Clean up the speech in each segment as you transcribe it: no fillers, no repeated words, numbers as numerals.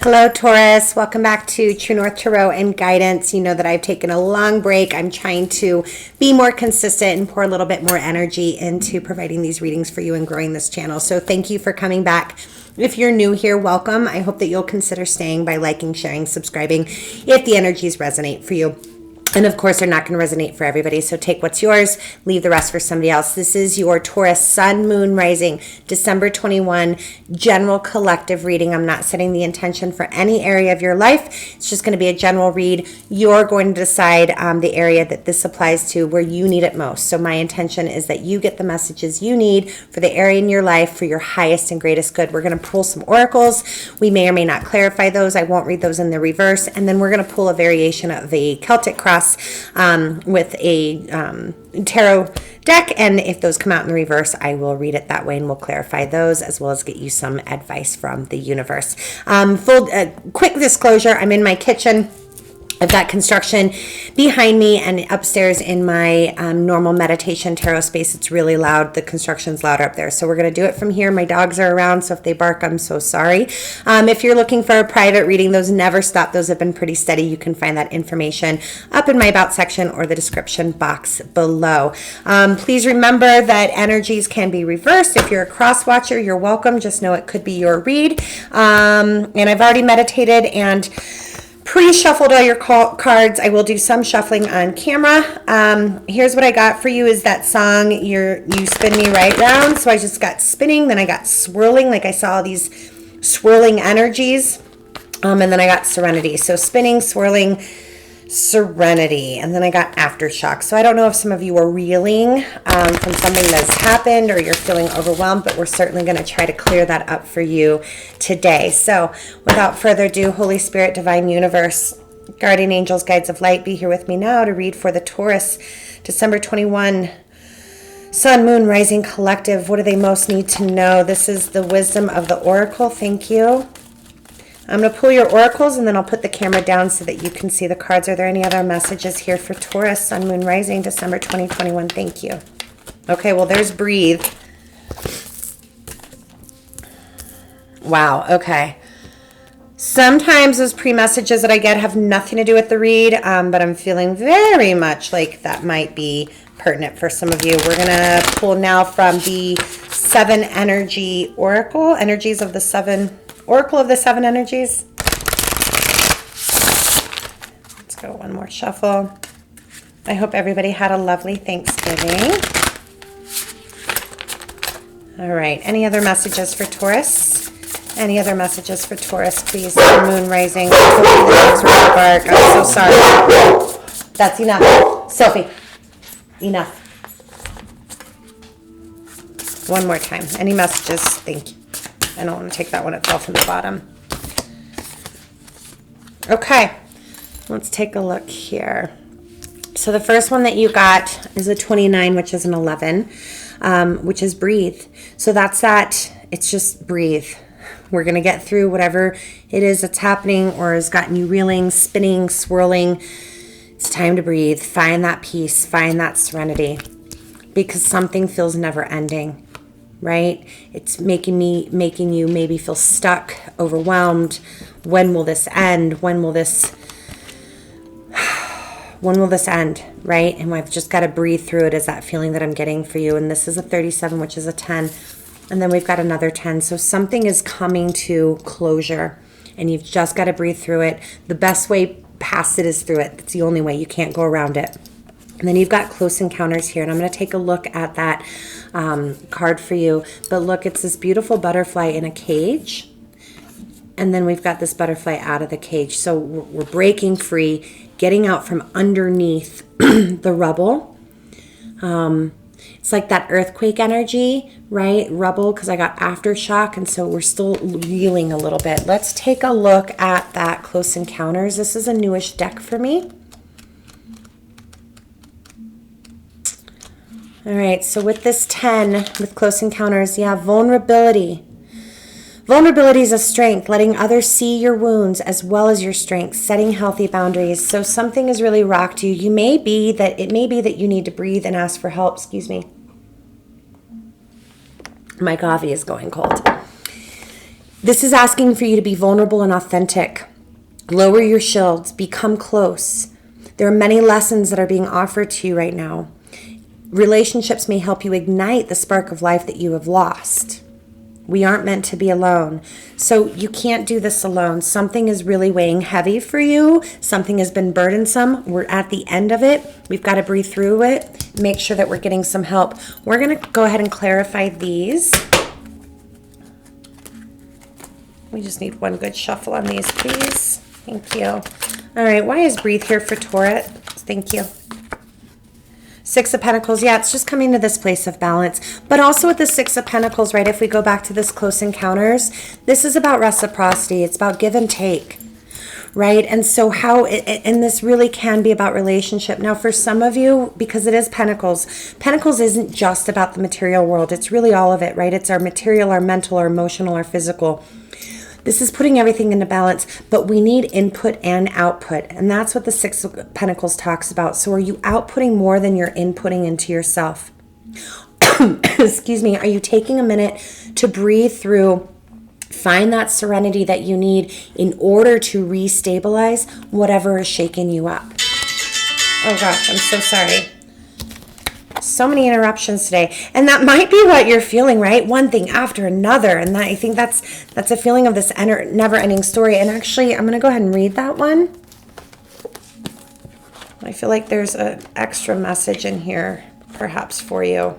Hello, Taurus. Welcome back to True North Tarot and Guidance. You know that I've taken a long break. I'm trying to be more consistent and pour a little bit more energy into providing these readings for you and growing this channel. So thank you for coming back. If you're new here, welcome. I hope that you'll consider staying by liking, sharing, subscribing if the energies resonate for you. And of course, they're not going to resonate for everybody. So take what's yours, leave the rest for somebody else. This is your Taurus Sun, Moon, Rising, December 21, general collective reading. I'm not setting the intention for any area of your life. It's just going to be a general read. You're going to decide the area that this applies to, where you need it most. So my intention is that you get the messages you need for the area in your life for your highest and greatest good. We're going to pull some oracles. We may or may not clarify those. I won't read those in the reverse. And then we're going to pull a variation of the Celtic cross with a tarot deck, and if those come out in the reverse, I will read it that way and we'll clarify those as well as get you some advice from the universe. Quick disclosure, I'm in my kitchen. I've got construction behind me, and upstairs in my normal meditation tarot space, it's really loud. The construction's louder up there. So we're going to do it from here. My dogs are around, so if they bark, I'm so sorry. If you're looking for a private reading, those never stop. Those have been pretty steady. You can find that information up in my About section or the description box below. Please remember that energies can be reversed. If you're a cross watcher, you're welcome. Just know it could be your read. And I've already meditated and pre-shuffled all your cards. I will do some shuffling on camera. Here's what I got for you is that song, You Spin Me Right Round. So I just got spinning, then I got swirling, like I saw these swirling energies. And then I got serenity. So spinning, swirling, serenity, and then I got aftershock. So I don't know if some of you are reeling from something that's happened or you're feeling overwhelmed, but we're certainly going to try to clear that up for you today. So without further ado, Holy Spirit, Divine Universe, Guardian Angels, Guides of Light, be here with me now to read for the Taurus, December 21, Sun, Moon, Rising Collective. What do they most need to know? This is the wisdom of the Oracle. Thank you. I'm going to pull your oracles and then I'll put the camera down so that you can see the cards. Are there any other messages here for Taurus, Sun, Moon, Rising, December 2021? Thank you. Okay, well, there's breathe. Wow, okay. Sometimes those pre-messages that I get have nothing to do with the read, but I'm feeling very much like that might be pertinent for some of you. We're going to pull now from the 7 Energy Oracle, Energies of the 7... Oracle of the 7 Energies. Let's go one more shuffle. I hope everybody had a lovely Thanksgiving. All right. Any other messages for Taurus? Any other messages for Taurus, please? Sun, Moon, Rising. I'm so sorry. That's enough. Sophie, enough. One more time. Any messages? Thank you. I don't want to take that one. It fell from the bottom. Okay, let's take a look here. So the first one that you got is a 29, which is an 11, which is breathe. So that's that. It's just breathe. We're going to get through whatever it is that's happening or has gotten you reeling, spinning, swirling. It's time to breathe. Find that peace. Find that serenity, because something feels never ending. Right? It's making you maybe feel stuck, overwhelmed. When will this end? When will this end? Right? And I've just got to breathe through it, is that feeling that I'm getting for you. And this is a 37, which is a 10. And then we've got another 10. So something is coming to closure and you've just got to breathe through it. The best way past it is through it. It's the only way. You can't go around it. And then you've got close encounters here, and I'm going to take a look at that card for you. But look, it's this beautiful butterfly in a cage, and then we've got this butterfly out of the cage. So we're breaking free, getting out from underneath the rubble. It's like that earthquake energy, right? Rubble, because I got aftershock, and so we're still reeling a little bit. Let's take a look at that close encounters. This is a newish deck for me. All right, so with this 10, with close encounters, yeah, vulnerability. Vulnerability is a strength, letting others see your wounds as well as your strengths, setting healthy boundaries. So something has really rocked you. It may be that you need to breathe and ask for help. Excuse me. My coffee is going cold. This is asking for you to be vulnerable and authentic. Lower your shields. Become close. There are many lessons that are being offered to you right now. Relationships may help you ignite the spark of life that you have lost. We aren't meant to be alone. So you can't do this alone. Something is really weighing heavy for you. Something has been burdensome. We're at the end of it. We've got to breathe through it. Make sure that we're getting some help. We're going to go ahead and clarify these. We just need one good shuffle on these, please. Thank you. All right. Why is breathe here for Taurus? Thank you. Six of Pentacles, yeah, it's just coming to this place of balance. But also with the Six of Pentacles, right, if we go back to this close encounters, this is about reciprocity. It's about give and take, right? And so and this really can be about relationship. Now, for some of you, because it is Pentacles, Pentacles isn't just about the material world. It's really all of it, right? It's our material, our mental, our emotional, our physical. This is putting everything into balance, but we need input and output. And that's what the Six of Pentacles talks about. So are you outputting more than you're inputting into yourself? Excuse me. Are you taking a minute to breathe through, find that serenity that you need in order to restabilize whatever is shaking you up? Oh gosh, I'm so sorry. So many interruptions today, and that might be what you're feeling, right? One thing after another, and I think that's a feeling of this never-ending story. And actually, I'm going to go ahead and read that one. I feel like there's an extra message in here, perhaps for you.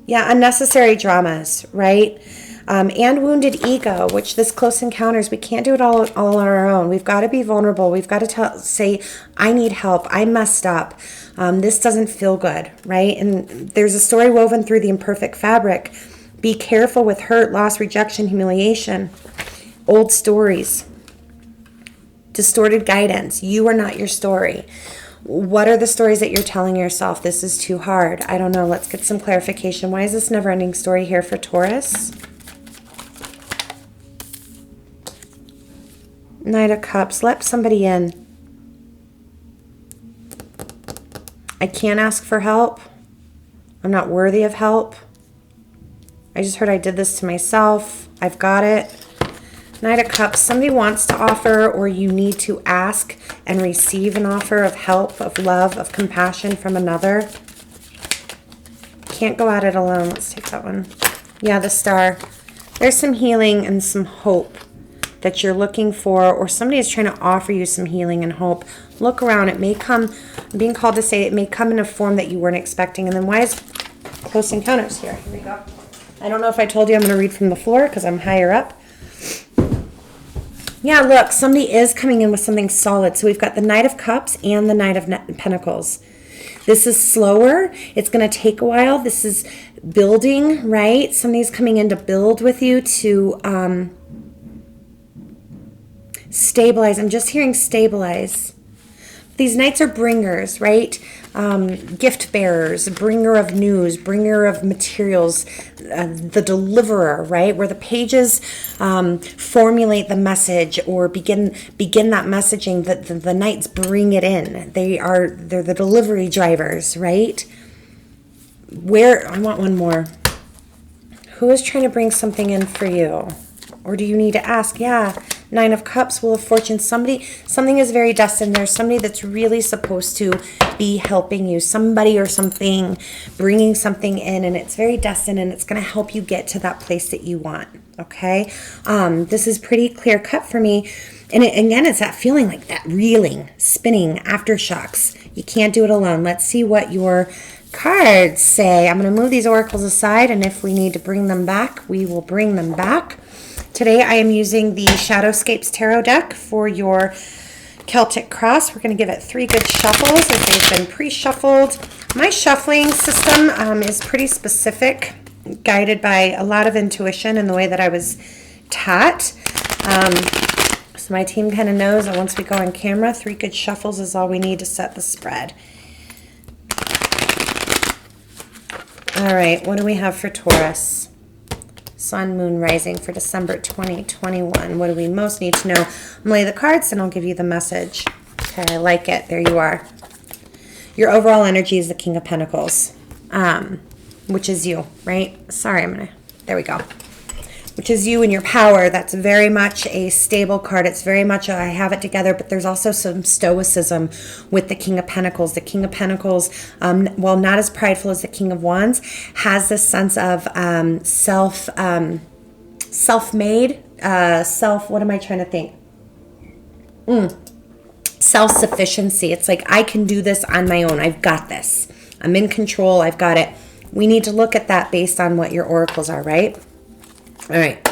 Yeah, unnecessary dramas, right? And wounded ego, which this close encounters, we can't do it all on our own. We've got to be vulnerable. We've got to say, I need help. I messed up. This doesn't feel good, right? And there's a story woven through the imperfect fabric. Be careful with hurt, loss, rejection, humiliation, old stories, distorted guidance. You are not your story. What are the stories that you're telling yourself? This is too hard. I don't know. Let's get some clarification. Why is this never-ending story here for Taurus? Knight of Cups. Let somebody in. I can't ask for help. I'm not worthy of help. I just heard I did this to myself. I've got it. Knight of Cups. Somebody wants to offer, or you need to ask and receive an offer of help, of love, of compassion from another. Can't go at it alone. Let's take that one. Yeah, the Star. There's some healing and some hope that you're looking for, or somebody is trying to offer you some healing and hope. Look around. It may come, I'm being called to say, it may come in a form that you weren't expecting. And then why is close encounters here? Here we go. I don't know if I told you I'm going to read from the floor because I'm higher up. Yeah, look, somebody is coming in with something solid. So we've got the Knight of Cups and the Knight of Pentacles. This is slower. It's going to take a while. This is building, right? Somebody's coming in to build with you, to stabilize. I'm just hearing stabilize. These knights are bringers, right? Gift bearers, bringer of news, bringer of materials, the deliverer, right? Where the pages formulate the message or begin that messaging. The knights bring it in. They're the delivery drivers, right? I want one more. Who is trying to bring something in for you? Or do you need to ask? Yeah. Nine of Cups, Wheel of Fortune. Something is very destined. There's somebody that's really supposed to be helping you. Somebody or something bringing something in, and it's very destined, and it's going to help you get to that place that you want. Okay? This is pretty clear cut for me. And again, it's that feeling like that reeling, spinning, aftershocks. You can't do it alone. Let's see what your cards say. I'm going to move these oracles aside, and if we need to bring them back, we will bring them back. Today I am using the Shadowscapes Tarot deck for your Celtic Cross. We're going to give it 3 good shuffles as they've been pre-shuffled. My shuffling system is pretty specific, guided by a lot of intuition in the way that I was taught. So my team kind of knows that once we go on camera, 3 good shuffles is all we need to set the spread. All right, what do we have for Taurus? Sun, Moon, Rising for December 2021. What do we most need to know? I'm going to lay the cards and I'll give you the message. Okay, I like it. There you are. Your overall energy is the King of Pentacles. which is you, right? Sorry, there we go. Which is you and your power. That's very much a stable card. It's very much I have it together, but there's also some stoicism with the King of Pentacles. The King of Pentacles, while not as prideful as the King of Wands, has this sense of self-made, what am I trying to think? Self-sufficiency. It's like, I can do this on my own. I've got this. I'm in control. I've got it. We need to look at that based on what your oracles are, right? All right.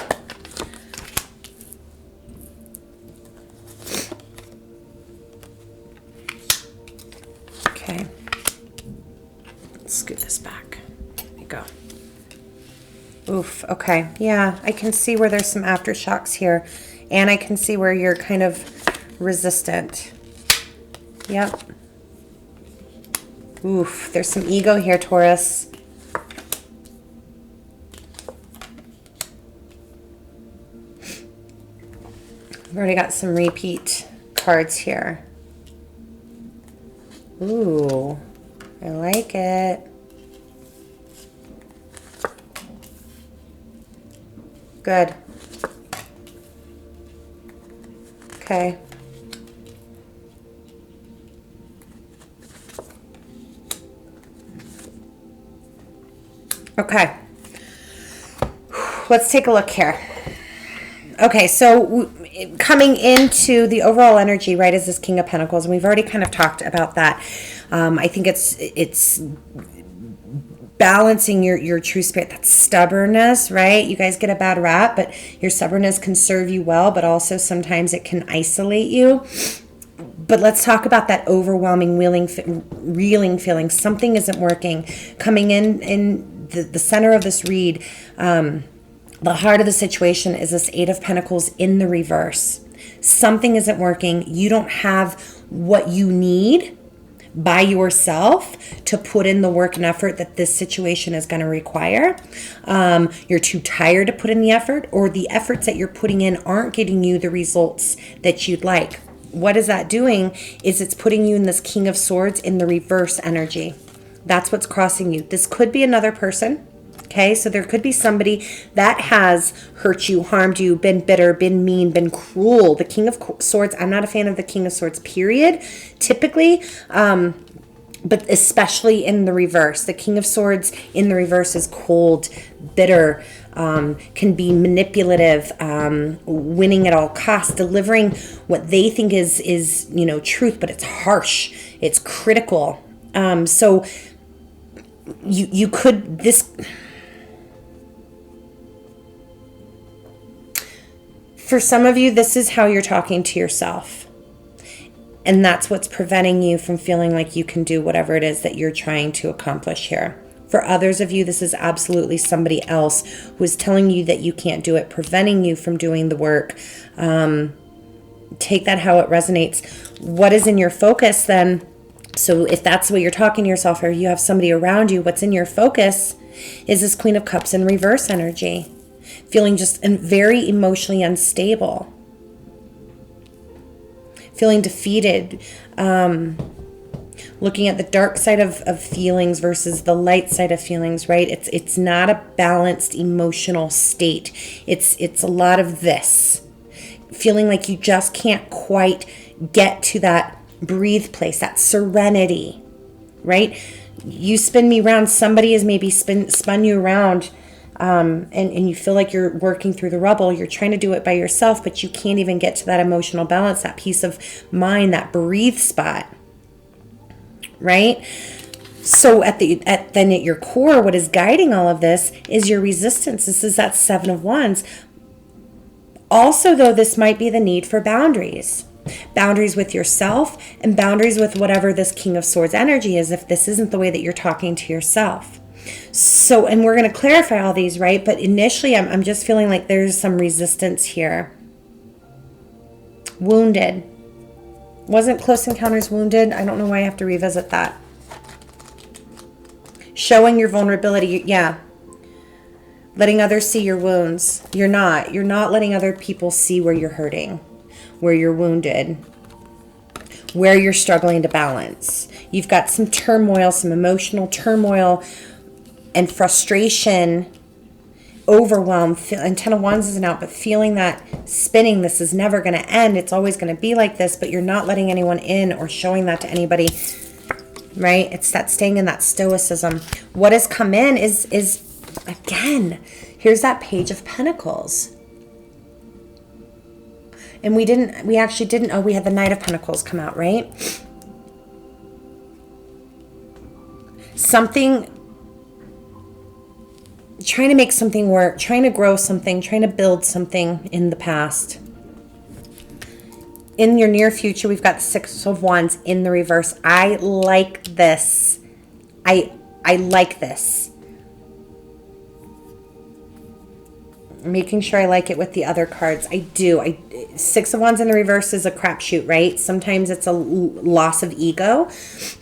Okay. Let's scoot this back. There we go. Oof. Okay. Yeah, I can see where there's some aftershocks here. And I can see where you're kind of resistant. Yep. Oof. There's some ego here, Taurus. We've already got some repeat cards here. Ooh, I like it. Good. Okay. Okay. Let's take a look here. Okay, so coming into the overall energy, right, is this King of Pentacles, and we've already kind of talked about that. I think it's balancing your true spirit, that stubbornness, right? You guys get a bad rap, but your stubbornness can serve you well, but also sometimes it can isolate you. But let's talk about that overwhelming reeling feeling. Something isn't working. Coming in the center of this read, the heart of the situation is this Eight of Pentacles in the reverse. Something isn't working. You don't have what you need by yourself to put in the work and effort that this situation is going to require. You're too tired to put in the effort, or the efforts that you're putting in aren't getting you the results that you'd like. What is that doing is it's putting you in this King of Swords in the reverse energy. That's what's crossing you. This could be another person. Okay, so there could be somebody that has hurt you, harmed you, been bitter, been mean, been cruel. The King of Swords, I'm not a fan of the King of Swords, period, typically, but especially in the reverse. The King of Swords in the reverse is cold, bitter, can be manipulative, winning at all costs, delivering what they think is truth, but it's harsh, it's critical. So you could, for some of you, this is how you're talking to yourself. And that's what's preventing you from feeling like you can do whatever it is that you're trying to accomplish here. For others of you, this is absolutely somebody else who is telling you that you can't do it, preventing you from doing the work. Take that how it resonates. What is in your focus then? So if that's the way you're talking to yourself, or you have somebody around you, what's in your focus is this Queen of Cups in reverse energy. Feeling just very emotionally unstable. Feeling defeated. Looking at the dark side of feelings versus the light side of feelings, right? It's not a balanced emotional state. It's a lot of this. Feeling like you just can't quite get to that breathe place, that serenity, right? You spin me around, somebody has maybe spun you around, and you feel like you're working through the rubble. You're trying to do it by yourself, but you can't even get to that emotional balance, that peace of mind, that breathe spot, right? So at your core, what is guiding all of this is your resistance. This is that Seven of Wands. Also, though, this might be the need for boundaries. Boundaries with yourself and boundaries with whatever this King of Swords energy is, if this isn't the way that you're talking to yourself. So, and we're going to clarify all these, right? But initially, I'm just feeling like there's some resistance here. Wounded. Wasn't Close Encounters wounded? I don't know why I have to revisit that. Showing your vulnerability. Yeah. Letting others see your wounds. You're not letting other people see where you're hurting, where you're wounded, where you're struggling to balance. You've got some turmoil, some emotional turmoil and frustration, overwhelm, and Ten of Wands isn't out, but feeling that spinning, this is never going to end. It's always going to be like this, but you're not letting anyone in or showing that to anybody, right? It's that staying in that stoicism. What has come in is again, here's that Page of Pentacles. And we actually didn't, oh, we had the Knight of Pentacles come out, right? Something, trying to make something work, trying to grow something, trying to build something in the past. In your near future, we've got the Six of Wands in the reverse. I like this. I like this. Making sure I like it with the other cards. I do. Six of Wands in the reverse is a crapshoot, right? Sometimes it's a loss of ego,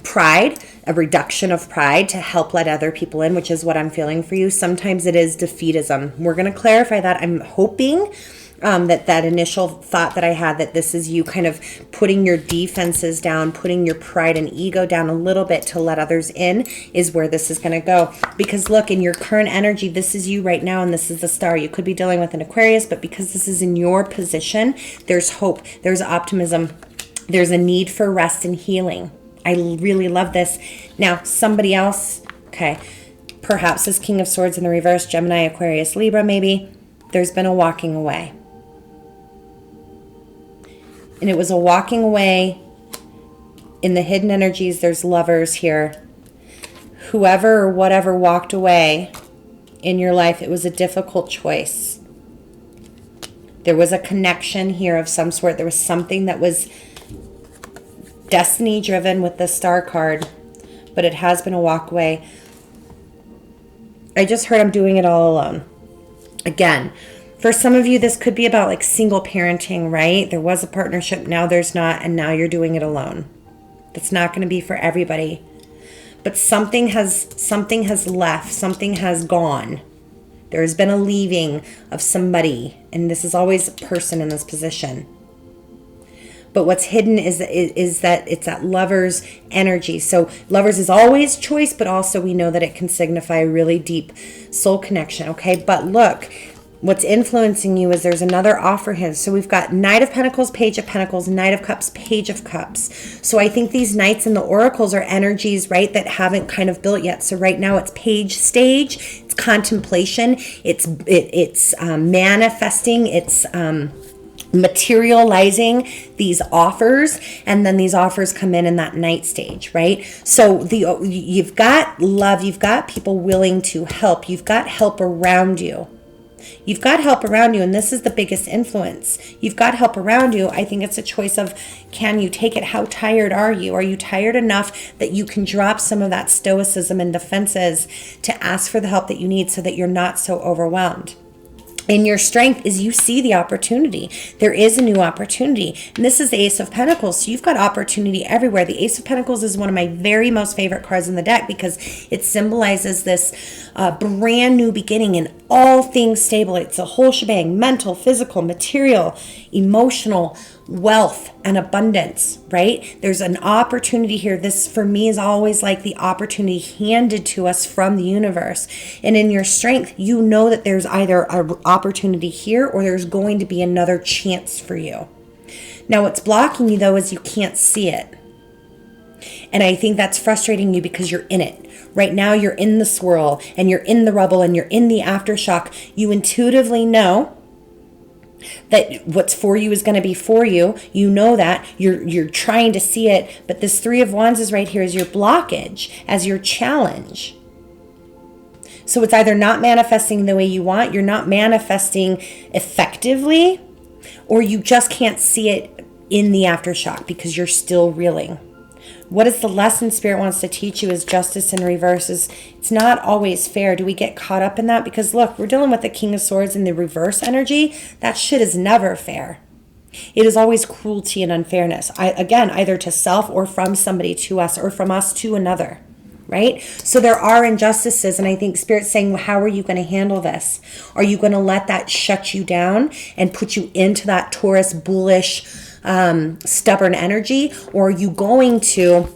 pride, a reduction of pride to help let other people in, which is what I'm feeling for you. Sometimes it is defeatism. We're going to clarify that. I'm hoping that initial thought that I had, that this is you kind of putting your defenses down, putting your pride and ego down a little bit to let others in, is where this is going to go. Because look, in your current energy, this is you right now, and this is the Star. You could be dealing with an Aquarius, but because this is in your position, there's hope, there's optimism, there's a need for rest and healing. I really love this. Now, somebody else, okay, perhaps this King of Swords in the reverse, Gemini, Aquarius, Libra, maybe, there's been a walking away. And it was a walking away. In the hidden energies, there's lovers here. Whoever or whatever walked away in your life, it was a difficult choice. There was a connection here of some sort. There was something that was destiny driven with the Star card, but it has been a walk away. I just heard I'm doing it all alone. Again, for some of you, this could be about like single parenting, right? There was a partnership, now there's not, and now you're doing it alone. That's not going to be for everybody. But something has left, something has gone. There has been a leaving of somebody, and this is always a person in this position. But what's hidden is that it's that lover's energy. So lovers is always choice, but also we know that it can signify a really deep soul connection, okay? But look, what's influencing you is there's another offer here. So we've got Knight of Pentacles, Page of Pentacles, Knight of Cups, Page of Cups. So I think these Knights and the Oracles are energies, right, that haven't kind of built yet. So right now it's page stage, it's contemplation, it's manifesting, it's materializing these offers, and then these offers come in that Knight stage, right? So you've got love, you've got people willing to help, you've got help around you. You've got help around you, and this is the biggest influence. You've got help around you. I think it's a choice of, can you take it? How tired are you? Are you tired enough that you can drop some of that stoicism and defenses to ask for the help that you need so that you're not so overwhelmed? And your strength is you see the opportunity. There is a new opportunity. And this is the Ace of Pentacles. So you've got opportunity everywhere. The Ace of Pentacles is one of my very most favorite cards in the deck because it symbolizes this brand new beginning in all things stable. It's a whole shebang: mental, physical, material, emotional, wealth, and abundance, right? There's an opportunity here. This for me is always like the opportunity handed to us from the universe. And in your strength, you know that there's either an opportunity here or there's going to be another chance for you. Now, what's blocking you though is you can't see it. And I think that's frustrating you because you're in it. Right now you're in the swirl and you're in the rubble and you're in the aftershock. You intuitively know that what's for you is going to be for you. You know that. You're trying to see it. But this Three of Wands is right here as your blockage, as your challenge. So it's either not manifesting the way you want, you're not manifesting effectively, or you just can't see it in the aftershock because you're still reeling. What is the lesson Spirit wants to teach you is justice in reverse. It's not always fair. Do we get caught up in that? Because look, we're dealing with the King of Swords in the reverse energy. That shit is never fair. It is always cruelty and unfairness. Again, either to self or from somebody to us or from us to another, right? So there are injustices, and I think Spirit's saying, well, how are you going to handle this? Are you going to let that shut you down and put you into that Taurus bullish stubborn energy, or are you going to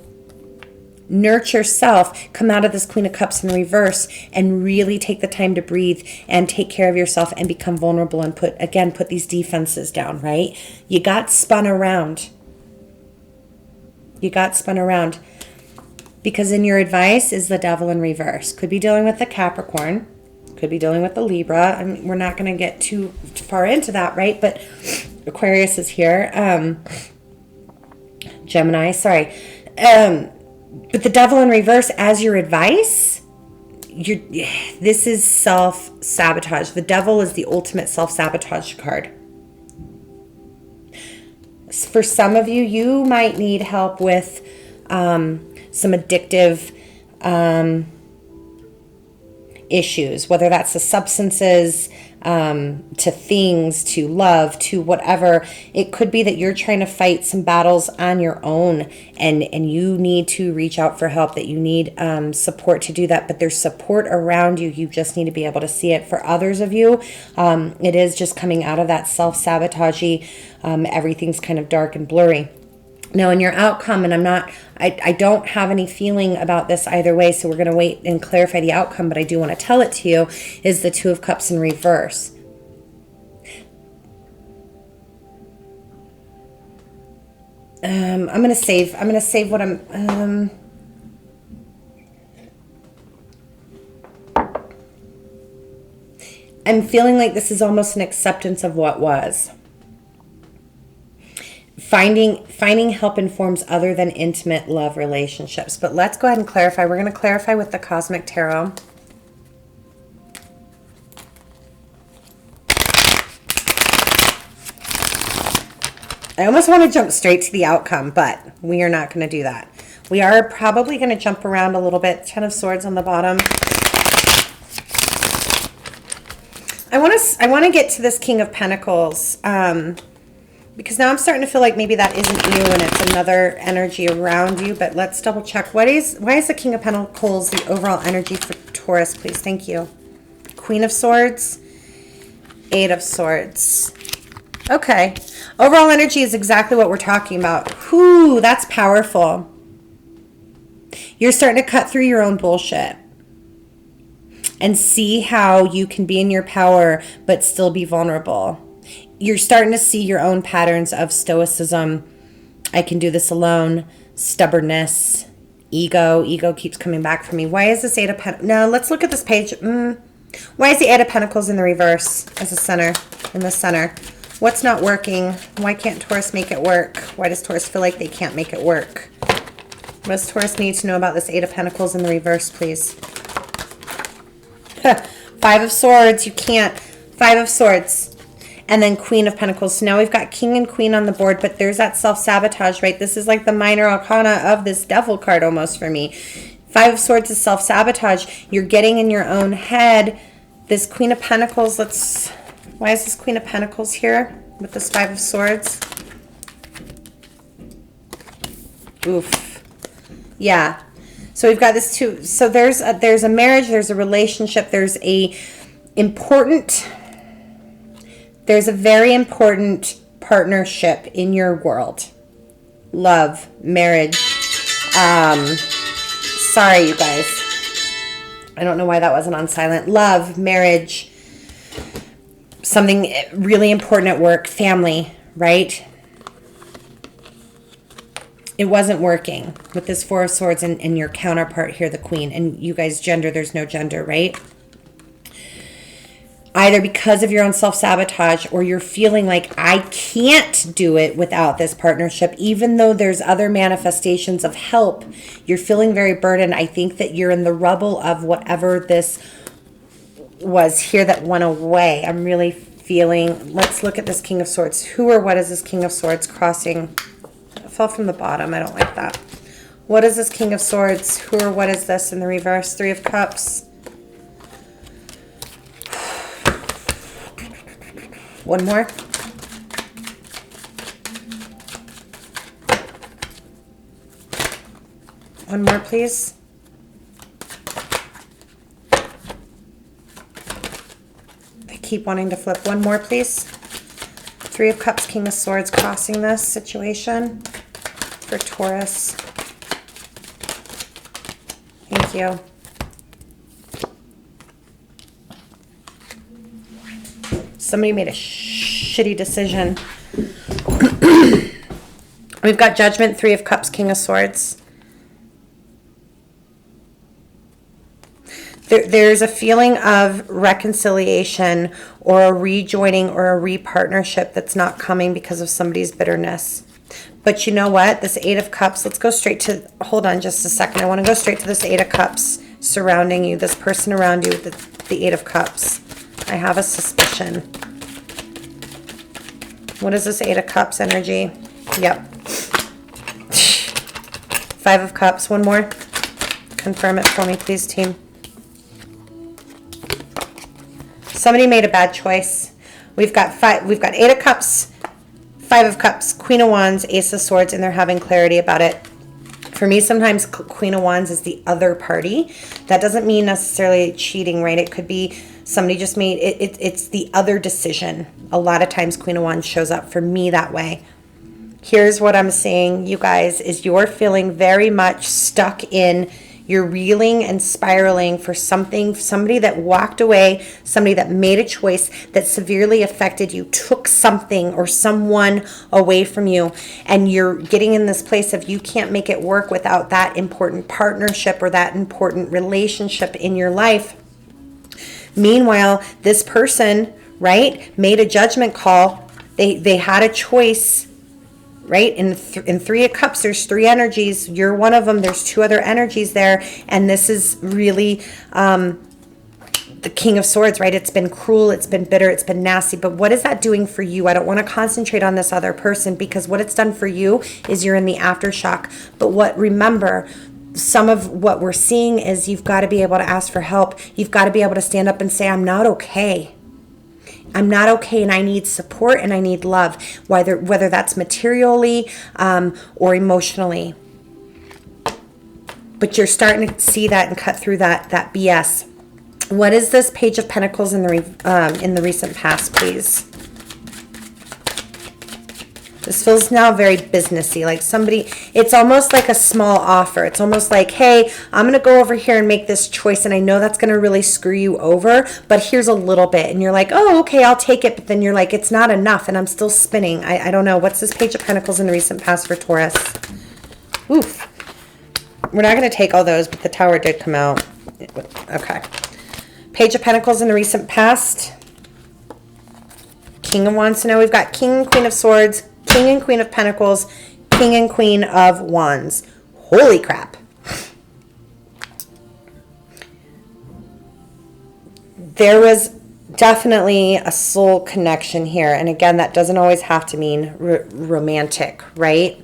nurture self, come out of this Queen of Cups in reverse and really take the time to breathe and take care of yourself and become vulnerable and put these defenses down, right? You got spun around. You got spun around because in your advice is the Devil in reverse. Could be dealing with the Capricorn, could be dealing with the Libra. I mean, we're not going to get too far into that, right? But Aquarius is here. Gemini, sorry. But the Devil in reverse as your advice, this is self-sabotage. The Devil is the ultimate self-sabotage card. For some of you, you might need help with some addictive issues, whether that's the substances, to things, to love, to whatever. It could be that you're trying to fight some battles on your own and you need to reach out for help, that you need support to do that, but there's support around you. You just need to be able to see it. For others of you, it is just coming out of that self-sabotagey, everything's kind of dark and blurry. Now in your outcome, and I don't have any feeling about this either way, so we're going to wait and clarify the outcome, but I do want to tell it to you, is the Two of Cups in reverse. I'm going to save what I'm feeling like this is almost an acceptance of what was. Finding help in forms other than intimate love relationships. But let's go ahead and clarify. We're going to clarify with the Cosmic Tarot. I almost want to jump straight to the outcome, but we are not going to do that. We are probably going to jump around a little bit. Ten of Swords on the bottom. I want to get to this King of Pentacles. Because now I'm starting to feel like maybe that isn't you and it's another energy around you. But let's double check. Why is the King of Pentacles the overall energy for Taurus, please? Thank you. Queen of Swords. Eight of Swords. Okay. Overall energy is exactly what we're talking about. Whew, that's powerful. You're starting to cut through your own bullshit and see how you can be in your power but still be vulnerable. You're starting to see your own patterns of stoicism. I can do this alone. Stubbornness. Ego. Ego keeps coming back for me. Why is this Eight of Pentacles? No, let's look at this page. Why is the Eight of Pentacles in the reverse as a center? In the center. What's not working? Why can't Taurus make it work? Why does Taurus feel like they can't make it work? What does Taurus need to know about this Eight of Pentacles in the reverse, please? Five of Swords. You can't. Five of Swords. And then Queen of Pentacles. So now we've got King and Queen on the board, but there's that self-sabotage, right? This is like the minor arcana of this Devil card almost for me. Five of Swords is self-sabotage. You're getting in your own head. This Queen of Pentacles, why is this Queen of Pentacles here with this Five of Swords? Oof. Yeah. So we've got this too. So there's a marriage, there's a relationship, there's a very important partnership in your world. Love, marriage. Sorry, you guys. I don't know why that wasn't on silent. Love, marriage, something really important at work, family, right? It wasn't working with this Four of Swords and your counterpart here, the Queen. And you guys, gender, there's no gender, right? Either because of your own self-sabotage or you're feeling like I can't do it without this partnership, even though there's other manifestations of help. You're feeling very burdened. I think that you're in the rubble of whatever this was here that went away. I'm really feeling, let's look at this King of Swords. Who or what is this King of Swords crossing? It fell from the bottom. I don't like that. What is this King of Swords? Who or what is this in the reverse? Three of Cups. One more. One more, please. I keep wanting to flip. One more, please. Three of Cups, King of Swords crossing this situation for Taurus. Thank you. Somebody made a shitty decision. We've got Judgment, Three of Cups, King of Swords. There's a feeling of reconciliation or a rejoining or a repartnership that's not coming because of somebody's bitterness. But you know what? This Eight of Cups, let's go straight to, hold on just a second. I want to go straight to this Eight of Cups surrounding you, this person around you with the Eight of Cups. I have a suspicion. What is this Eight of Cups energy? Yep. Five of Cups, one more. Confirm it for me, please, team. Somebody made a bad choice. We've got Eight of Cups, Five of Cups, Queen of Wands, Ace of Swords, and they're having clarity about it. For me, sometimes Queen of Wands is the other party. That doesn't mean necessarily cheating, right? It could be somebody just made it. It's the other decision. A lot of times Queen of Wands shows up for me that way. Here's what I'm saying, you guys, is you're feeling very much stuck in, you're reeling and spiraling for somebody that walked away, somebody that made a choice that severely affected you, took something or someone away from you, and you're getting in this place of you can't make it work without that important partnership or that important relationship in your life. Meanwhile, this person, right, made a judgment call. They had a choice. Right? In Three of Cups, there's three energies. You're one of them. There's two other energies there. And this is really the King of Swords, right? It's been cruel. It's been bitter. It's been nasty. But what is that doing for you? I don't want to concentrate on this other person because what it's done for you is you're in the aftershock. But remember, some of what we're seeing is you've got to be able to ask for help. You've got to be able to stand up and say, I'm not okay. I'm not okay, and I need support and I need love, whether that's materially or emotionally. But you're starting to see that and cut through that BS. What is this Page of Pentacles in the recent past, please? This feels now very businessy, like somebody, it's almost like a small offer. It's almost like, hey, I'm going to go over here and make this choice, and I know that's going to really screw you over, but here's a little bit. And you're like, oh, okay, I'll take it. But then you're like, it's not enough, and I'm still spinning. I don't know. What's this Page of Pentacles in the recent past for Taurus? Oof. We're not going to take all those, but the Tower did come out. Okay. Page of Pentacles in the recent past. King of Wands. So now we've got King, Queen of Swords, King and Queen of Pentacles, King and Queen of Wands. Holy crap. There was definitely a soul connection here. And again, that doesn't always have to mean romantic, right?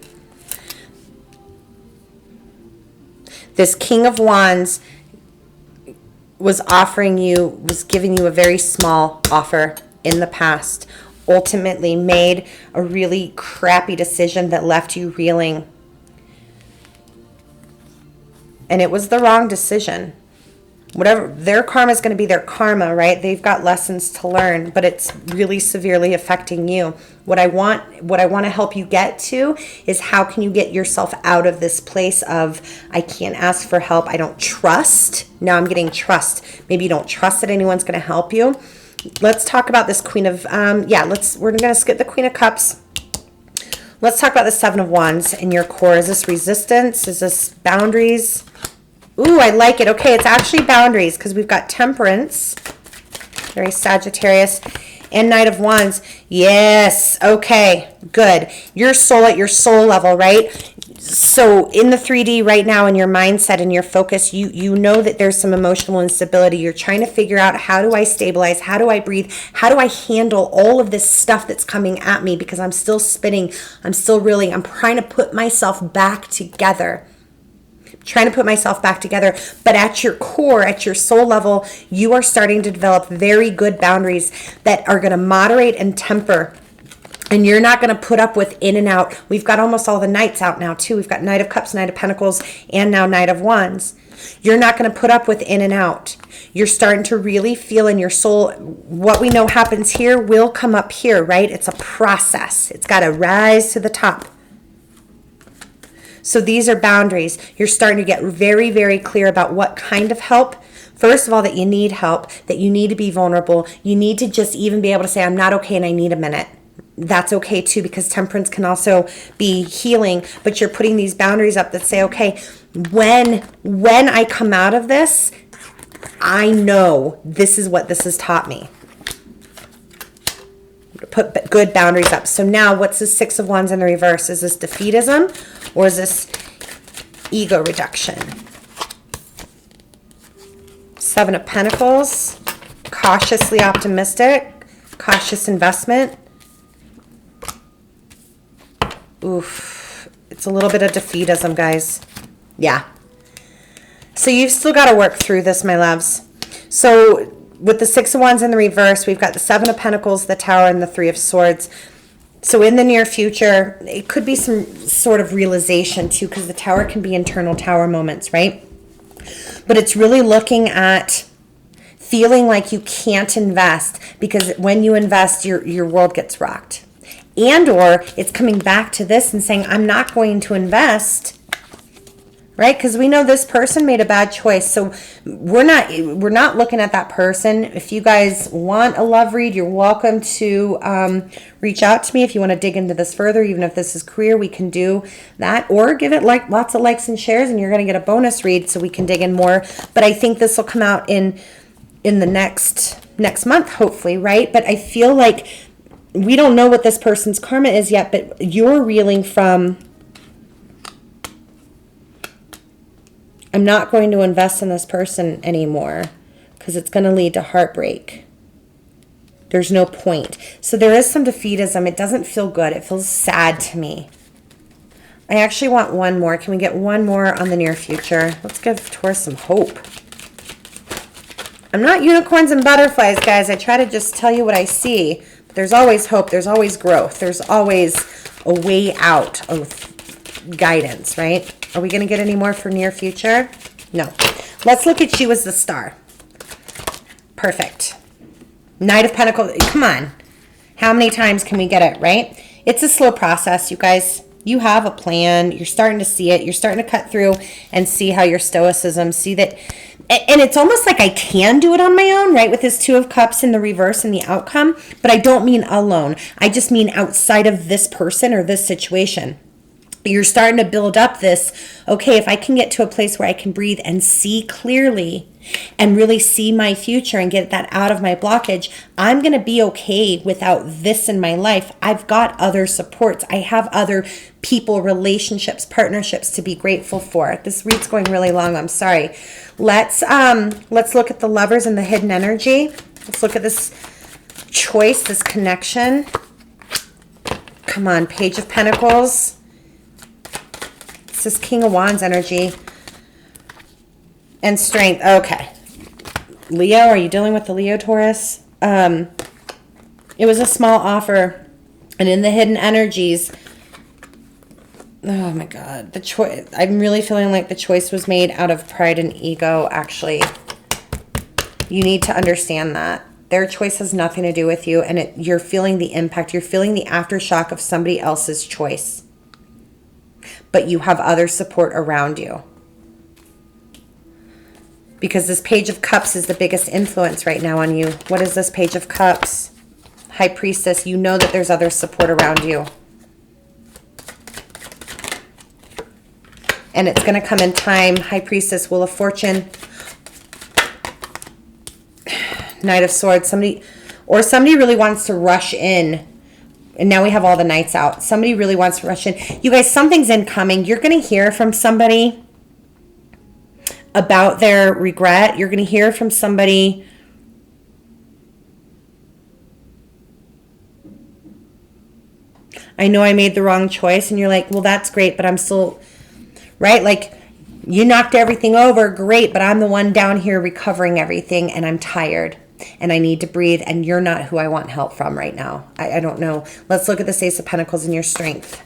This King of Wands was giving you a very small offer in the past. Ultimately made a really crappy decision that left you reeling. And it was the wrong decision. Whatever, their karma is going to be their karma, right? They've got lessons to learn, but it's really severely affecting you. What I want to help you get to is how can you get yourself out of this place of, I can't ask for help. I don't trust. Now I'm getting trust. Maybe you don't trust that anyone's going to help you. Let's talk about this Queen of, we're going to skip the Queen of Cups. Let's talk about the Seven of Wands in your core. Is this resistance? Is this boundaries? Ooh, I like it. Okay, it's actually boundaries because we've got Temperance, very Sagittarius, and Knight of Wands. Yes, okay, good. Your soul at your soul level, right? So in the 3D right now, in your mindset and your focus, you know that there's some emotional instability. You're trying to figure out, how do I stabilize? How do I breathe? How do I handle all of this stuff that's coming at me? Because I'm still spinning. I'm still reeling. I'm trying to put myself back together. But at your core, at your soul level, you are starting to develop very good boundaries that are going to moderate and temper. And you're not going to put up with in and out. We've got almost all the Knights out now too. We've got Knight of Cups, Knight of Pentacles, and now Knight of Wands. You're not going to put up with in and out. You're starting to really feel in your soul, what we know happens here will come up here, right? It's a process. It's got to rise to the top. So these are boundaries. You're starting to get very, very clear about what kind of help. First of all, that you need help, that you need to be vulnerable. You need to just even be able to say, I'm not okay and I need a minute. That's okay too, because temperance can also be healing, but you're putting these boundaries up that say, okay, when I come out of this, I know this is what this has taught me. Put good boundaries up. So now what's the Six of Wands in the reverse? Is this defeatism or is this ego reduction? Seven of Pentacles, cautiously optimistic, cautious investment. Oof, it's a little bit of defeatism, guys. Yeah. So you've still got to work through this, my loves. So with the Six of Wands in the reverse, we've got the Seven of Pentacles, the Tower, and the Three of Swords. So in the near future, it could be some sort of realization too, because the Tower can be internal Tower moments, right? But it's really looking at feeling like you can't invest, because when you invest, your world gets rocked. And or it's coming back to this and saying, I'm not going to invest, right? Because we know this person made a bad choice. So we're not looking at that person. If you guys want a love read, you're welcome to reach out to me. If you want to dig into this further, even if this is career, we can do that. Or give it like lots of likes and shares and you're going to get a bonus read so we can dig in more. But I think this will come out in the next month, hopefully, right? But I feel like we don't know what this person's karma is yet, but you're reeling from, I'm not going to invest in this person anymore because it's going to lead to heartbreak. There's no point. So there is some defeatism. It doesn't feel good. It feels sad to me. I actually want one more. Can we get one more on the near future? Let's give Taurus some hope. I'm not unicorns and butterflies, guys. I try to just tell you what I see. But there's always hope. There's always growth. There's always a way out of guidance, right? Are we going to get any more for near future? No. Let's look at you as the star. Perfect. Knight of Pentacles. Come on. How many times can we get it, right? It's a slow process, you guys. You have a plan. You're starting to see it. You're starting to cut through and see how your stoicism, see that. And it's almost like I can do it on my own, right? With this Two of Cups in the reverse and the outcome. But I don't mean alone. I just mean outside of this person or this situation. You're starting to build up this, okay, if I can get to a place where I can breathe and see clearly and really see my future and get that out of my blockage, I'm going to be okay without this in my life. I've got other supports. I have other people, relationships, partnerships to be grateful for. This read's going really long. I'm sorry. Let's look at the Lovers and the hidden energy. Let's look at this choice, this connection. Come on, Page of Pentacles. It's this King of Wands energy. And strength. Okay. Leo, are you dealing with the Leo Taurus? It was a small offer. And in the hidden energies, oh my God, the choice. I'm really feeling like the choice was made out of pride and ego, actually. You need to understand that. Their choice has nothing to do with you, and you're feeling the impact. You're feeling the aftershock of somebody else's choice. But you have other support around you. Because this Page of Cups is the biggest influence right now on you. What is this Page of Cups? High Priestess, you know that there's other support around you. And it's going to come in time. High Priestess, Wheel of Fortune. Knight of Swords. Somebody really wants to rush in. And now we have all the knights out. Somebody really wants to rush in. You guys, something's incoming. You're going to hear from somebody about their regret. You're going to hear from somebody I know I made the wrong choice. And you're like, well, that's great, but I'm still, right? Like, you knocked everything over, great, but I'm the one down here recovering everything, and I'm tired. And I need to breathe, and you're not who I want help from right now. I don't know. Let's look at this Ace of Pentacles and your strength.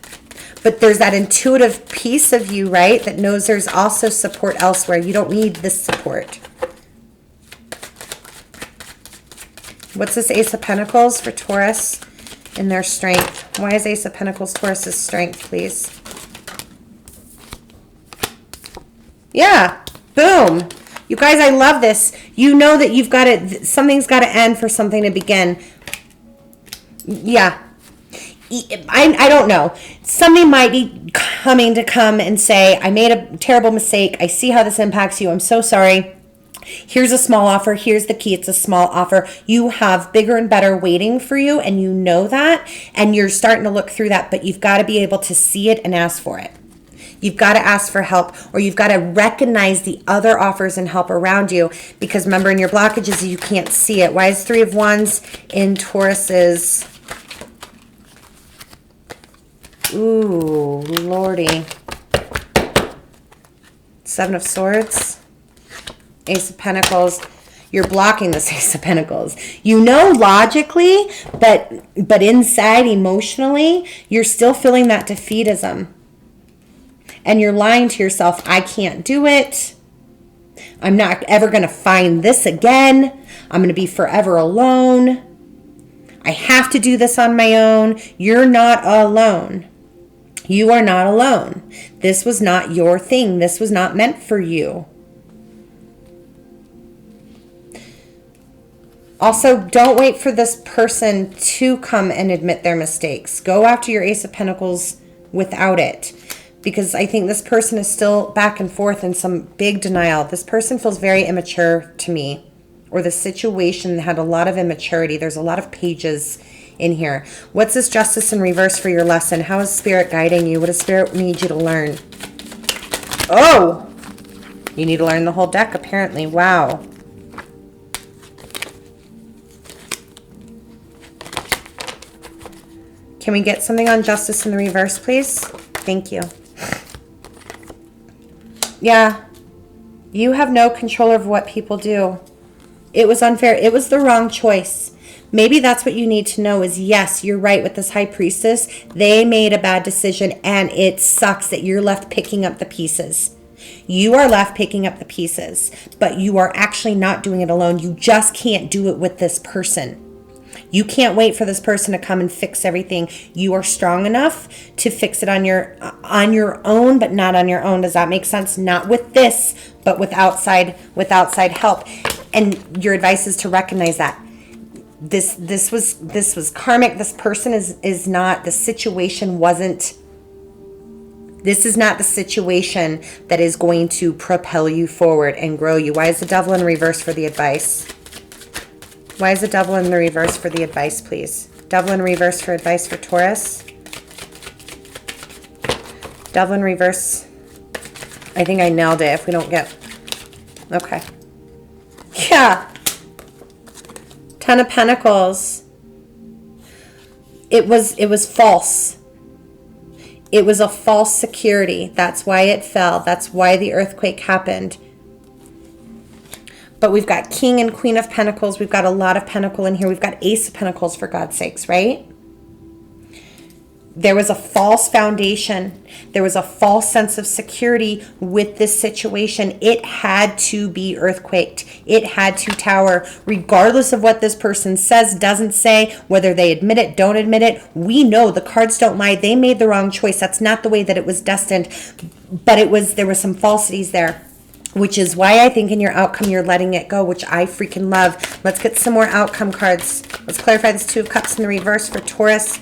But there's that intuitive piece of you, right, that knows there's also support elsewhere. You don't need this support. What's this Ace of Pentacles for Taurus and their strength? Why is Ace of Pentacles Taurus's strength, please? Yeah. Boom. You guys, I love this. You know that you've got it. Something's got to end for something to begin. Yeah. I don't know. Somebody might be coming to come and say, I made a terrible mistake. I see how this impacts you. I'm so sorry. Here's a small offer. Here's the key. It's a small offer. You have bigger and better waiting for you, and you know that, and you're starting to look through that, but you've got to be able to see it and ask for it. You've got to ask for help, or you've got to recognize the other offers and help around you, because remember, in your blockages, you can't see it. Why is 3 of Wands in Taurus's? Ooh, Lordy. 7 of Swords. Ace of Pentacles. You're blocking this Ace of Pentacles. You know logically, but inside emotionally, you're still feeling that defeatism. And you're lying to yourself, I can't do it. I'm not ever going to find this again. I'm going to be forever alone. I have to do this on my own. You're not alone. You are not alone. This was not your thing. This was not meant for you. Also, don't wait for this person to come and admit their mistakes. Go after your Ace of Pentacles without it. Because I think this person is still back and forth in some big denial. This person feels very immature to me. Or the situation had a lot of immaturity. There's a lot of pages in here. What's this Justice in reverse for your lesson? How is Spirit guiding you? What does Spirit need you to learn? Oh! You need to learn the whole deck, apparently. Wow. Can we get something on Justice in the reverse, please? Thank you. Yeah. You have no control over what people do. It was unfair. It was the wrong choice. Maybe that's what you need to know is, yes, you're right with this High Priestess. They made a bad decision, and it sucks that you're left picking up the pieces. You are left picking up the pieces, but you are actually not doing it alone. You just can't do it with this person. You can't wait for this person to come and fix everything. You are strong enough to fix it on your own, but not on your own. Does that make sense? Not with this, but with outside help. And your advice is to recognize that. This was karmic. This person is not, the situation wasn't, this is not the situation that is going to propel you forward and grow you. Why is the Devil in reverse for the advice? Why is the Devil in the reverse for the advice, please? Devil in reverse for advice for Taurus. Devil in reverse. I think I nailed it if we don't get... Okay. Yeah. 10 of Pentacles. It was false. It was a false security. That's why it fell. That's why the earthquake happened. But we've got King and Queen of Pentacles. We've got a lot of Pentacle in here. We've got Ace of Pentacles, for God's sakes, right? There was a false foundation. There was a false sense of security with this situation. It had to be earthquaked. It had to tower. Regardless of what this person says, doesn't say, whether they admit it, don't admit it, we know the cards don't lie. They made the wrong choice. That's not the way that it was destined. But there were some falsities there. Which is why I think in your outcome you're letting it go, which I freaking love. Let's get some more outcome cards. Let's clarify this 2 of Cups in the reverse for Taurus.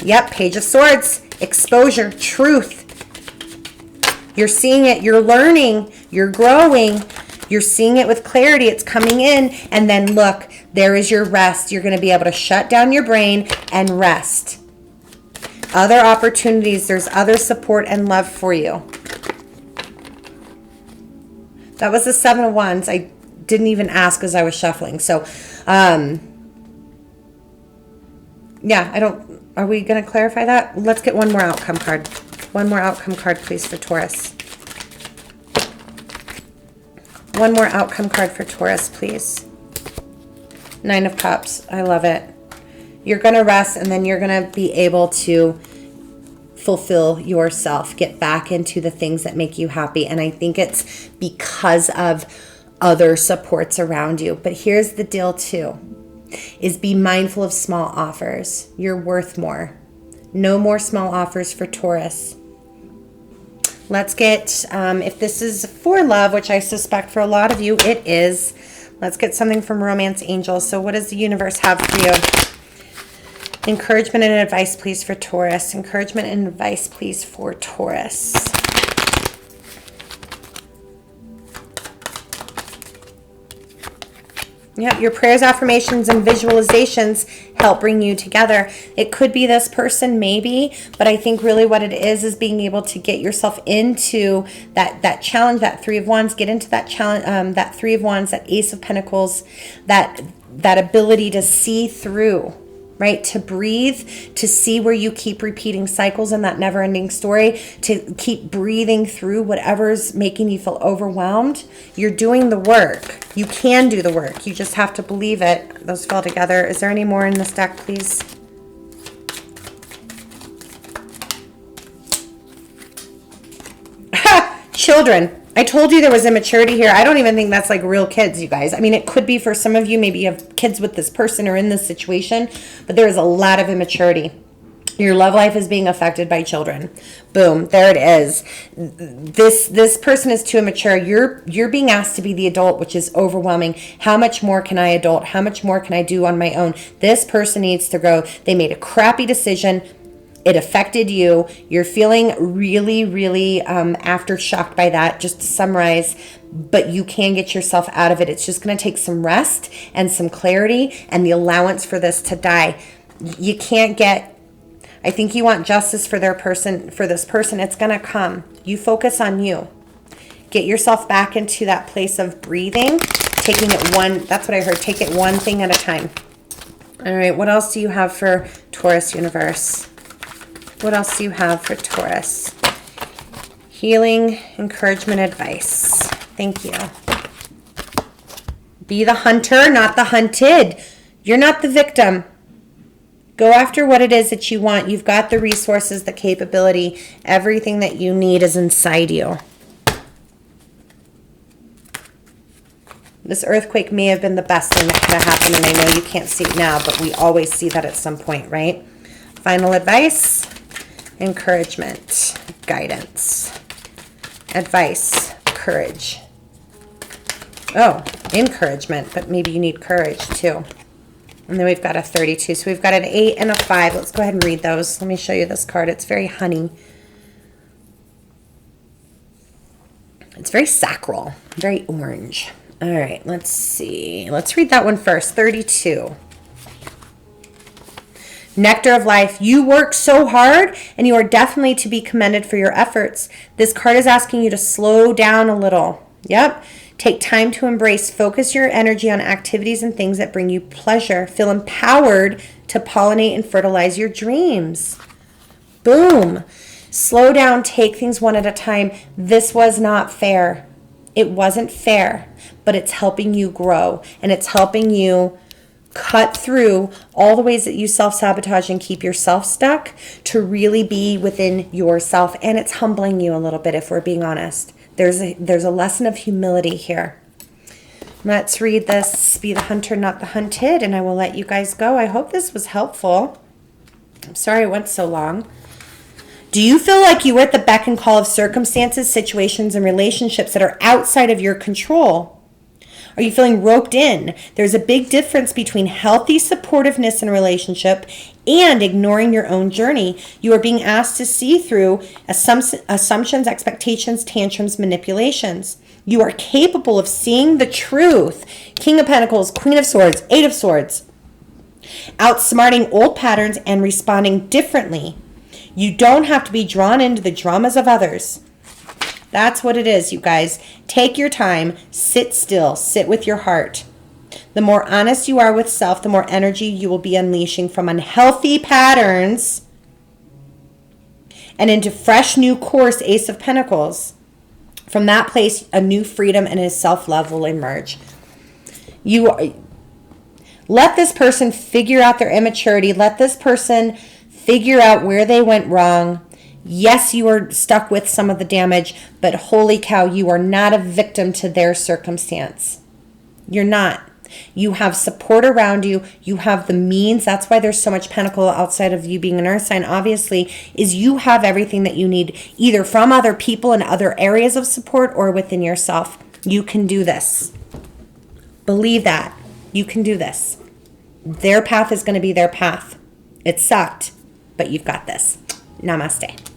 Yep, Page of Swords. Exposure, truth. You're seeing it, you're learning, you're growing. You're seeing it with clarity, it's coming in. And then look, there is your rest. You're going to be able to shut down your brain and rest. Other opportunities, there's other support and love for you. That was the 7 of Wands. I didn't even ask as I was shuffling. So, yeah, are we going to clarify that? Let's get one more outcome card. One more outcome card, please, for Taurus. One more outcome card for Taurus, please. 9 of Cups. I love it. You're going to rest, and then you're going to be able to fulfill yourself, get back into the things that make you happy. And I think it's because of other supports around you. But here's the deal too, is be mindful of small offers. You're worth more. No more small offers for Taurus. Let's get, if this is for love, which I suspect for a lot of you it is, let's get something from Romance Angels. So what does the universe have for you? Encouragement and advice, please, for Taurus. Encouragement and advice, please, for Taurus. Yep, your prayers, affirmations, and visualizations help bring you together. It could be this person, maybe, but I think really what it is being able to get yourself into that challenge, that Three of Wands, get into that challenge, that Three of Wands, that Ace of Pentacles, that ability to see through, right? To breathe, to see where you keep repeating cycles in that never-ending story, to keep breathing through whatever's making you feel overwhelmed. You're doing the work. You can do the work. You just have to believe it. Those fell together. Is there any more in this deck, please? Children. I told you there was immaturity here. I don't even think that's like real kids, you guys. I mean, it could be for some of you. Maybe you have kids with this person or in this situation, but there is a lot of immaturity. Your love life is being affected by children. Boom, there it is. This person is too immature. You're being asked to be the adult, which is overwhelming. How much more can I adult? How much more can I do on my own? This person needs to grow. They made a crappy decision. It affected you. You're feeling really, really aftershocked by that, just to summarize, but you can get yourself out of it. It's just going to take some rest and some clarity and the allowance for this to die. You can't get, I think you want justice for this person. It's going to come. You focus on you. Get yourself back into that place of breathing, taking it that's what I heard, take it one thing at a time. All right, what else do you have for Taurus universe? What else do you have for Taurus? Healing, encouragement, advice. Thank you. Be the hunter, not the hunted. You're not the victim. Go after what it is that you want. You've got the resources, the capability. Everything that you need is inside you. This earthquake may have been the best thing that could have happened, and I know you can't see it now, but we always see that at some point, right? Final advice. Encouragement, guidance, advice, courage. Oh, encouragement, but maybe you need courage too. And then we've got a 32. So we've got an 8 and a 5. Let's go ahead and read those. Let me show you this card. It's very honey. It's very sacral, very orange. All right, let's see. Let's read that one first. 32. Nectar of life. You work so hard and you are definitely to be commended for your efforts. This card is asking you to slow down a little. Yep. Take time to embrace. Focus your energy on activities and things that bring you pleasure. Feel empowered to pollinate and fertilize your dreams. Boom. Slow down. Take things one at a time. This was not fair. It wasn't fair, but it's helping you grow and it's helping you cut through all the ways that you self-sabotage and keep yourself stuck to really be within yourself. And it's humbling you a little bit, if we're being honest. There's a lesson of humility here. Let's read this. Be the hunter, not the hunted, and I will let you guys go. I hope this was helpful. I'm sorry it went so long. Do you feel like you were at the beck and call of circumstances, situations, and relationships that are outside of your control? Are you feeling roped in? There's a big difference between healthy supportiveness in a relationship and ignoring your own journey. You are being asked to see through assumptions, expectations, tantrums, manipulations. You are capable of seeing the truth. King of Pentacles, Queen of Swords, Eight of Swords. Outsmarting old patterns and responding differently. You don't have to be drawn into the dramas of others. That's what it is, you guys. Take your time, sit still, sit with your heart. The more honest you are with self, the more energy you will be unleashing from unhealthy patterns and into fresh new course, Ace of Pentacles. From that place, a new freedom and a self-love will emerge. Let this person figure out their immaturity. Let this person figure out where they went wrong. Yes, you are stuck with some of the damage, but holy cow, you are not a victim to their circumstance. You're not. You have support around you. You have the means. That's why there's so much pentacle outside of you being an earth sign, obviously, is you have everything that you need, either from other people and other areas of support or within yourself. You can do this. Believe that. You can do this. Their path is going to be their path. It sucked, but you've got this. Namaste.